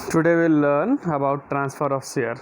Today we'll learn about transfer of share.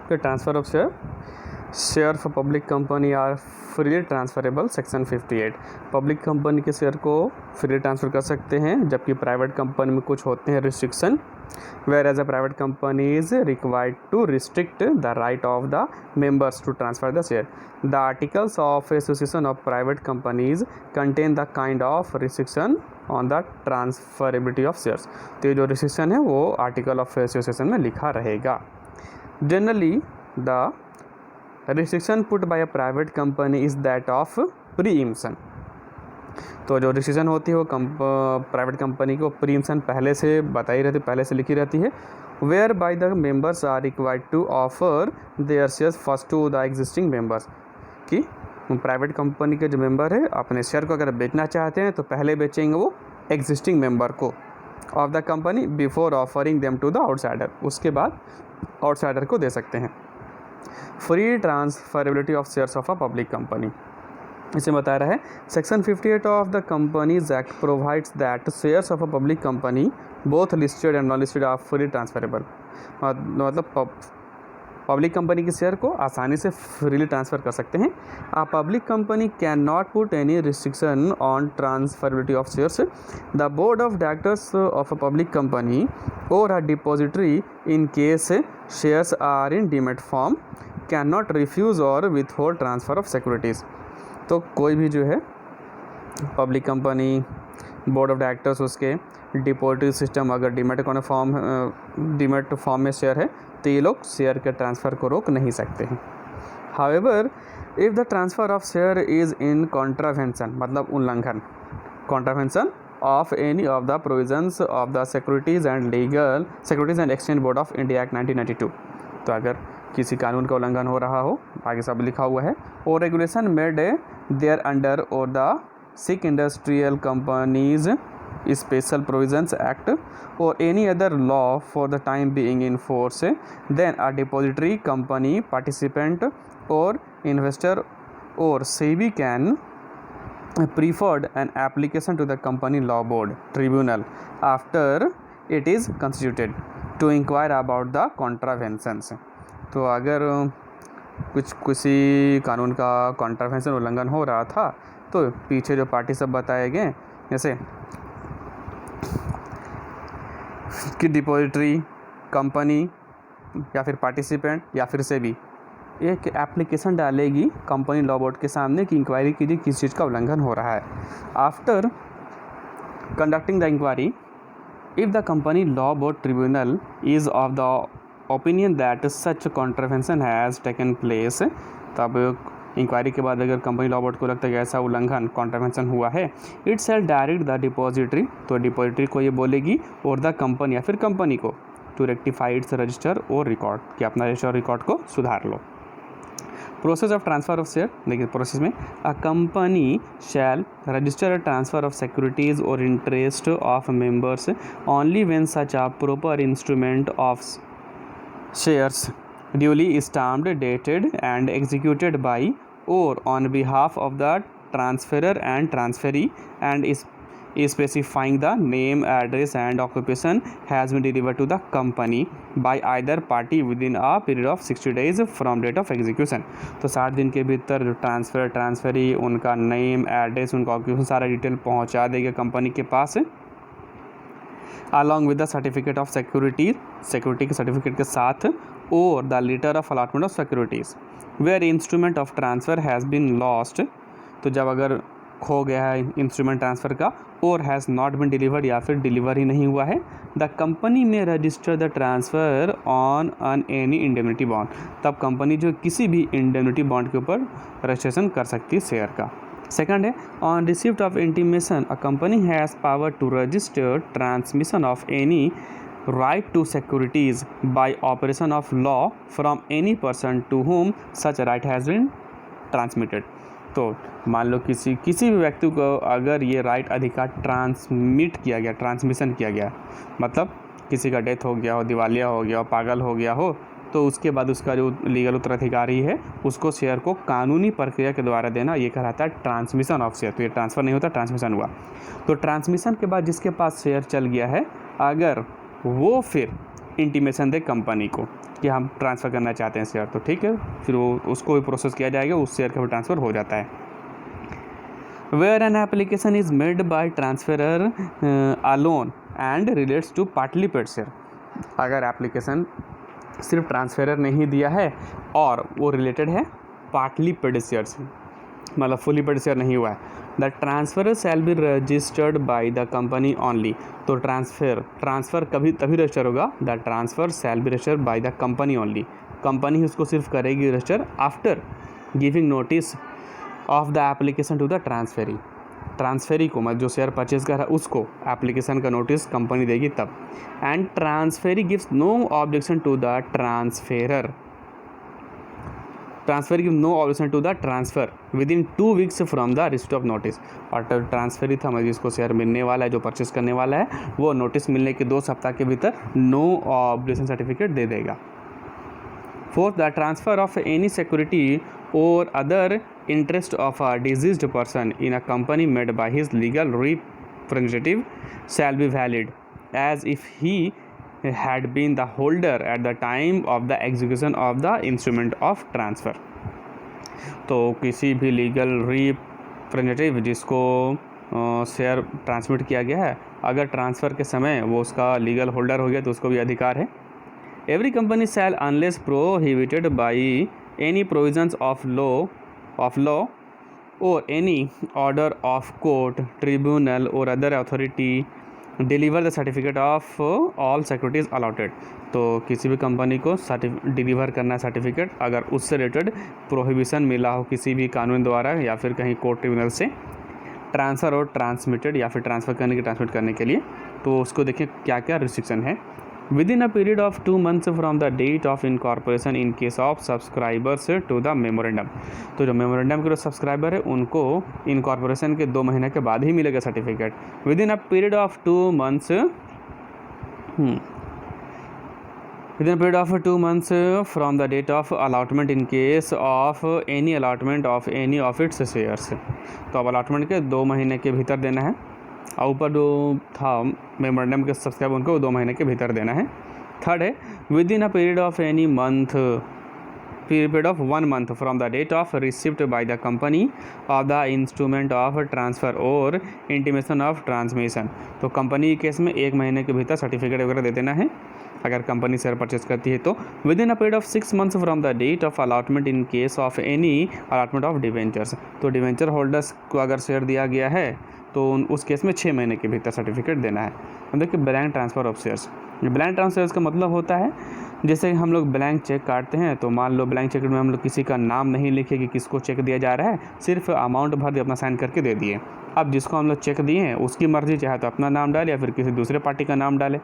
The transfer of share for public company are freely transferable. Section 58 public company के share को free transfer कर सकते हैं, जबकि private company में कुछ होते हैं restriction. Whereas a private company is required to restrict the right of the members to transfer the share. The articles of association of private companies contain the kind of restriction on the transferability of shares. तो ये जो restriction है वो article of association में लिखा रहेगा. Generally the restriction put buy a private company is that of preemption. तो जो रिस्ट्रिक्शन होती है वो प्राइवेट कंपनी को प्रीएम्पशन पहले से बताई रहती, पहले से लिखी रहती है. Whereby the members are required to offer their shares first to the existing members. कि प्राइवेट कंपनी के जो मेंबर है अपने शेयर को अगर बेचना चाहते हैं तो पहले बेचेंगे वो एग्जिस्टिंग मेंबर को of the company before offering them to the outsider. उसके बाद आउटसाइडर को दे सकते हैं. Free transferability of shares of a public company इसे बता रहा है. Section 58 of the companies act provides that shares of a public company both listed and non listed are free transferable. मतलब पब्लिक कंपनी के शेयर को आसानी से freely transfer कर सकते हैं. अ public company can not put any restriction on transferability of shares. The board of directors of a public company और a depository in case shares are in demat form can not refuse और withhold transfer of securities. तो कोई भी जो है public company, board of directors, उसके depository system अगर demat form में शेयर है तो ये लोग शेयर के ट्रांसफ़र को रोक नहीं सकते हैं. However if the transfer of share is in contravention, मतलब उल्लंघन, contravention of any of the provisions of the securities and exchange board of India act 1992. तो अगर किसी कानून का उल्लंघन हो रहा हो, आगे सब लिखा हुआ है, और रेगुलेशन मेड देयर अंडर और the sick industrial companies special provisions act or any other law for the time being in force, then a depository company, participant or investor or SEBI can preferred an application to the company law board tribunal after it is constituted to inquire about the contraventions. तो अगर किसी कानून का contravention उल्लंघन हो रहा था तो पीछे जो पार्टी सब बताए गए, जैसे कि डिपॉजिटरी कंपनी या फिर पार्टिसिपेंट या फिर से भी एक एप्लीकेशन डालेगी कंपनी लॉ बोर्ड के सामने कि इंक्वायरी कीजिए किस चीज़ का उल्लंघन हो रहा है. After conducting the inquiry, if the company law board tribunal is of the opinion that such contravention has taken place, तब इंक्वायरी के बाद अगर कंपनी लॉ बोर्ड को लगता है कि ऐसा उल्लंघन कॉन्ट्रावेंशन हुआ है, it shall direct the depository, तो डिपॉजिटरी को ये बोलेगी और द कंपनी या फिर कंपनी को टू रेक्टिफाई इट्स रजिस्टर और रिकॉर्ड, कि अपना रजिस्टर रिकॉर्ड को सुधार लो. Process of transfer of share, देखिए प्रोसेस में a company shall register a transfer of securities और interest of members only when such a proper instrument of shares duly stamped, dated and executed by or on behalf of the transferor and transferee and is specifying the name, address and occupation has been delivered to the company by either party within a period of 60 days from date of execution. तो 60 दिन के भीतर जो transferee उनका name, address, उनका occupation सारा detail पहुंचा देगा कंपनी के पास, along with the certificate of security के सर्टिफिकेट के साथ, और the letter of allotment of securities where instrument of transfer has been lost. तो जब अगर खो गया है इंस्ट्रूमेंट ट्रांसफ़र का और हैज़ नॉट बीन डिलीवर्ड या फिर डिलीवर ही नहीं हुआ है, द कंपनी में register the transfer on any indemnity bond. तब कंपनी जो किसी भी इंडेमनिटी बॉन्ड के ऊपर रजिस्ट्रेशन कर सकती है शेयर का. सेकंड है on receipt of intimation a company has power to register transmission of any right to securities by operation of law from any person to whom such right has been transmitted. तो मान लो किसी भी व्यक्ति को अगर ये right अधिकार transmit किया गया, ट्रांसमिशन किया गया, मतलब किसी का डेथ हो गया हो, दिवालिया हो गया हो, पागल हो गया हो, तो उसके बाद उसका जो लीगल उत्तराधिकारी है उसको शेयर को कानूनी प्रक्रिया के द्वारा देना, ये कहलाता है ट्रांसमिशन ऑफ शेयर. तो ये ट्रांसफ़र नहीं होता, ट्रांसमिशन हुआ. तो ट्रांसमिशन के बाद जिसके पास शेयर चल गया है, अगर वो फिर इंटीमेशन दे कंपनी को कि हम ट्रांसफ़र करना चाहते हैं शेयर, तो ठीक है, फिर वो उसको भी प्रोसेस किया जाएगा, उस शेयर का भी ट्रांसफ़र हो जाता है। Where an application is made by transferor alone and relates to partly paid share, अगर एप्लीकेशन सिर्फ ट्रांसफरर ने ही दिया है और वो रिलेटेड है पार्टली पेड शेयर से, मतलब फुली पेड शेयर नहीं हुआ है, the transfer shall be registered by the company only, तो ट्रांसफ़र कभी तभी रजिस्टर होगा, the transfer shall be registered by the company only, company ही उसको सिर्फ करेगी register after giving notice of the application to the transferee को, मतलब जो शेयर परचेज कर रहा है उसको एप्लीकेशन का नोटिस कंपनी देगी तब। And transferee gives no objection to the transferor, give no objection to the transfer within 2 weeks from the receipt of notice, और ट्रांसफेरी था मतलब जिसको शेयर मिलने वाला है, जो परचेस करने वाला है, वो नोटिस मिलने के 2 सप्ताह के भीतर नो ऑब्जेक्शन सर्टिफिकेट दे देगा। Fourth, the transfer of any security और other interest of a deceased person in a company made by his legal representative shall be valid as if he had been the holder at the time of the execution of the instrument of transfer। तो किसी भी legal representative जिसको share transmit किया गया है, अगर transfer के समय वो उसका लीगल होल्डर हो गया तो उसको भी अधिकार है। Every company shall unless prohibited by any provisions of law or any order of court, tribunal or other authority deliver the certificate of all securities allotted, तो किसी भी कंपनी को डिलीवर करना सर्टिफिकेट अगर उससे रिलेटेड प्रोहिबिशन मिला हो किसी भी कानून द्वारा या फिर कहीं कोर्ट ट्रिब्यूनल से, ट्रांसफ़र और ट्रांसमिटेड या फिर ट्रांसमिट करने के लिए, तो उसको देखिए क्या क्या रिस्ट्रिक्शन है। within a period of 2 months from the date of incorporation in case of subscribers to the memorandum, तो जो मेमोरेंडम के जो सब्सक्राइबर है उनको इनकॉर्पोरेशन के 2 महीने के बाद ही मिलेगा certificate. With in a period of 2 months from the date of allotment in case of any allotment of any of its shares, तो अब allotment के 2 महीने के भीतर देना है, और ऊपर जो था मेमोरेंडम के सब्सक्राइबर उनको 2 महीने के भीतर देना है। थर्ड है within a period of 1 month from the date of receipt by the company of the instrument of transfer और इंटीमेशन ऑफ ट्रांसमिशन, तो कंपनी के केस में 1 महीने के भीतर सर्टिफिकेट वगैरह दे देना है अगर कंपनी शेयर परचेज करती है। तो within a period of 6 months from the date of allotment in case of any allotment of debentures, तो डिवेंचर होल्डर्स को अगर शेयर दिया गया है तो उस केस में 6 महीने के भीतर सर्टिफिकेट देना है। अब देखिए blank transfer of shares, blank transfer का मतलब होता है जैसे हम लोग ब्लैंक चेक काटते हैं, तो मान लो ब्लैंक चेक में हम लोग किसी का नाम नहीं लिखे कि किसको चेक दिया जा रहा है, सिर्फ अमाउंट भर दिया, अपना साइन करके दे दिए। अब जिसको हम लोग चेक दिए हैं उसकी मर्ज़ी, चाहे तो अपना नाम डाले या फिर किसी दूसरे पार्टी का नाम डाले,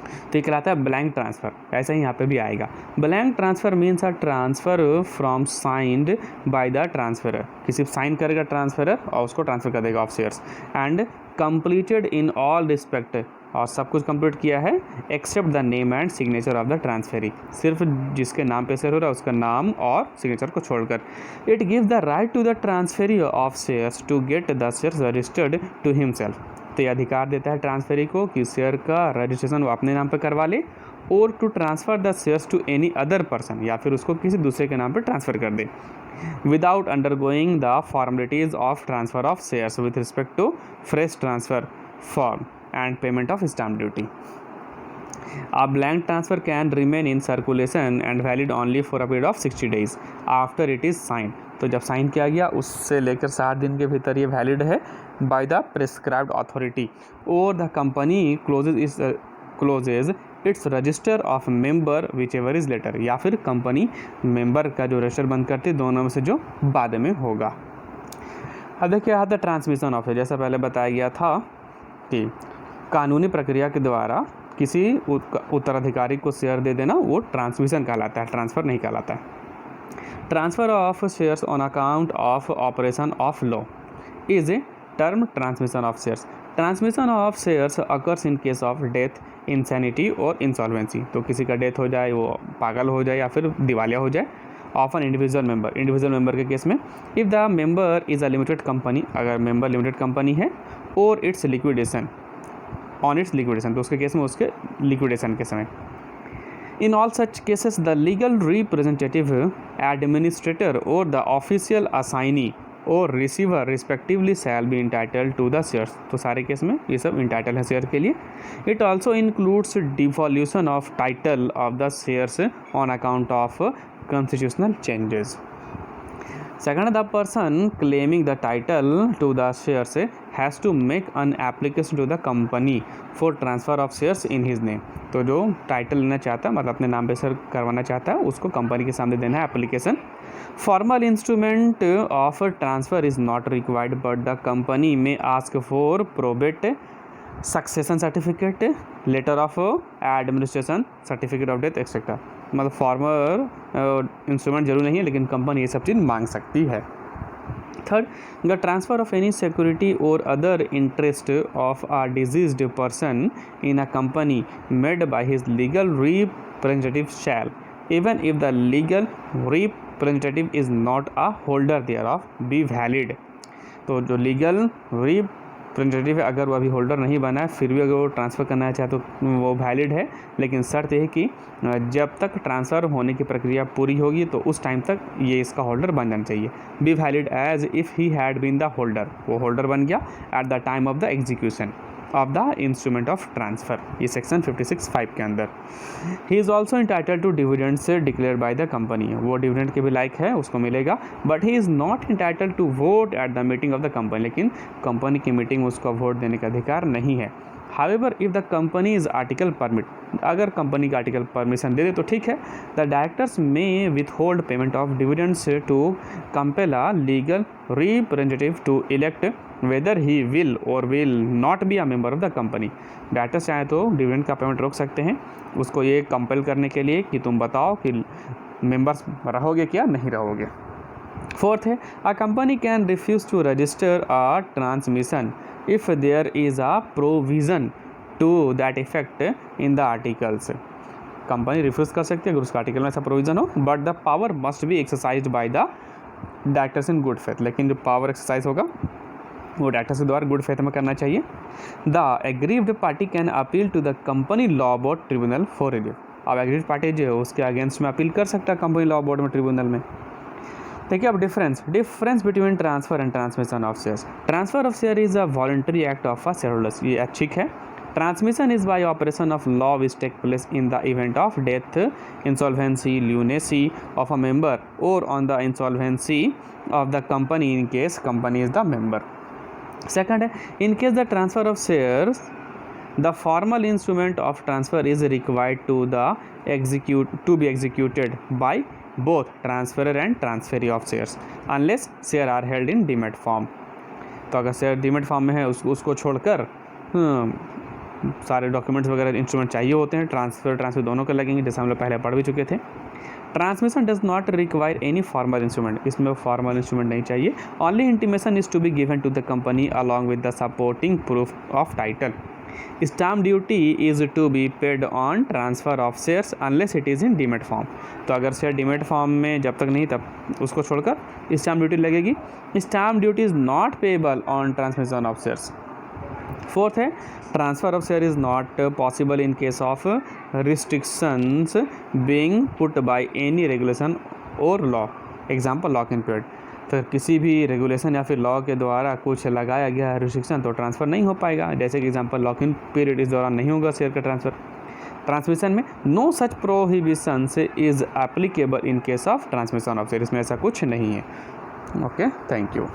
तो ये कहलाता है ब्लैंक ट्रांसफ़र। ऐसा ही यहाँ पे भी आएगा। Blank transfer means a transfer from signed by the transferor, किसी साइन करेगा ट्रांसफरर और उसको ट्रांसफ़र कर देगा of shares, and completed in all respect, और सब कुछ कंप्लीट किया है except the name and signature of the transferee, सिर्फ जिसके नाम पे शेयर हो रहा है उसका नाम और सिग्नेचर को छोड़कर। It give the right to the transferee of shares to get the shares registered to himself, तो ये अधिकार देता है ट्रांसफेरी को कि शेयर का रजिस्ट्रेशन वो अपने नाम पर करवा ले, और to transfer the shares to any other person, या फिर उसको किसी दूसरे के नाम पर ट्रांसफ़र कर दे, without undergoing the formalities of transfer of shares with respect to fresh transfer form and payment of stamp duty. A blank transfer can remain in circulation and valid only for a period of 60 days after it is signed, तो जब sign किया गया उससे लेकर 60 दिन के भीतर ये वैलिड है by the prescribed authority, और the company closes its register of member whichever is later, या फिर कंपनी मेंबर का जो रजिस्टर बंद करती है, दोनों में से जो बाद में होगा। अब देखिए यहाँ था ट्रांसमिशन ऑफ, जैसा पहले बताया गया था कि कानूनी प्रक्रिया के द्वारा किसी उत्तराधिकारी को शेयर दे देना वो ट्रांसमिशन कहलाता है, ट्रांसफ़र नहीं कहलाता है। Transfer of shares on account of operation of law is a term transmission of shares. Transmission of shares occurs in case of death, insanity और इंसॉल्वेंसी, तो किसी का डेथ हो जाए, वो पागल हो जाए या फिर दिवालिया हो जाए, ऑफ एन इंडिविजुअल मेंबर के केस में, if the member is a limited company, अगर मेंबर लिमिटेड कंपनी है, और it's liquidation, on it's liquidation, तो उसके केस में उसके लिक्विडेशन के समय। In all such cases, the legal representative, administrator, or the official assignee or receiver respectively shall be entitled to the shares. तो सारे केस में ये सब entitled है शेयर के लिए. It also includes devolution of title of the shares on account of constitutional changes. Second, the person claiming the title to the shares has to make an application to the company for transfer of shares in his name. तो जो title लेना चाहता है, मतलब अपने नाम पे share करवाना चाहता है, उसको कंपनी के सामने देना है application. Formal instrument of transfer is not required but the company may ask for probate succession certificate, letter of administration, certificate of death etcetera. मतलब फॉर्मल इंस्ट्रूमेंट जरूर नहीं है, लेकिन कंपनी ये सब चीज़ मांग सकती है. Third, the transfer of any security or other interest of a deceased person in a company made by his legal representative shall, even if the legal representative is not a holder thereof, be valid. तो जो legal representative है, अगर वो अभी holder नहीं बना है, फिर भी अगर वो ट्रांसफ़र करना चाहे तो वो वैलिड है, लेकिन शर्त यह है कि जब तक ट्रांसफ़र होने की प्रक्रिया पूरी होगी तो उस टाइम तक ये इसका होल्डर बन जाना चाहिए. Be valid as if he had been the holder, वो होल्डर बन गया at the time of the execution of the instrument of transfer. ये सेक्शन 56(5) के अंदर. He is also entitled to dividends declare by the company. वो dividend के भी लायक है, उसको मिलेगा. But he is not entitled to vote at the meeting of the company. लेकिन कंपनी की मीटिंग में उसको वोट देने का अधिकार नहीं है. However if the company is article permit, अगर कंपनी का आर्टिकल परमिशन दे दे तो ठीक है. The directors may withhold payment of dividends to compel a legal representative to elect whether he will और will not be a member of the company. Directors चाहे तो डिविडेंड का पेमेंट रोक सकते हैं, उसको ये कंपेल करने के लिए कि तुम बताओ कि मेंबर्स रहोगे क्या नहीं रहोगे. फोर्थ है, a company can refuse to register a transmission if there is a provision to that effect in the articles. Company refuse कर सकती है अगर उसका आर्टिकल में ऐसा प्रोविज़न हो, but the power must be exercised by the directors in good faith. लेकिन जो पावर एक्सरसाइज होगा वो डायरेक्टर्स के द्वारा गुड फेथ में करना चाहिए. The aggrieved party can appeal to the company law board tribunal for review. अब एग्रीव्ड पार्टी जो है उसके अगेंस्ट में अपील कर सकता है कंपनी लॉ बोर्ड में, ट्रिब्यूनल में. देखिए अब difference between transfer and transmission of shares. Transfer of share is a voluntary act of a share holders. ये ठीक है. Transmission is by operation of law which take place in the event of death, insolvency, lunacy of a member और on the insolvency of the company in case company is the member. Second है, in case the transfer of shares the formal instrument of transfer is required to be executed by both transferor and transferee of shares unless share are held in demat form. तो अगर share demat form में है उसको छोड़कर सारे documents वगैरह instrument चाहिए होते हैं. ट्रांसफर दोनों के लगेंगे, जैसे हम लोग पहले पढ़ भी चुके थे. Transmission does not require any formal instrument. इसमें फॉर्मल इंस्ट्रूमेंट नहीं चाहिए. Only intimation is to be given to the company along with the supporting proof of title. Stamp duty is to be paid on transfer of shares unless it is in demat form. तो अगर share demat form में जब तक नहीं तब उसको छोड़कर stamp duty लगेगी. Stamp duty is not payable on transmission of shares. Fourth है, transfer of share is not possible in case of restrictions being put by any regulation और law. Example lock in period. तो किसी भी regulation या फिर law के द्वारा कुछ लगाया गया है रिस्ट्रिक्शन तो ट्रांसफ़र नहीं हो पाएगा. जैसे कि एग्जांपल लॉक इन पीरियड इस दौरान नहीं होगा शेयर का ट्रांसफ़र. ट्रांसमिशन में no such prohibition is applicable in case of transmission of share. इसमें ऐसा कुछ नहीं है. Okay, thank you.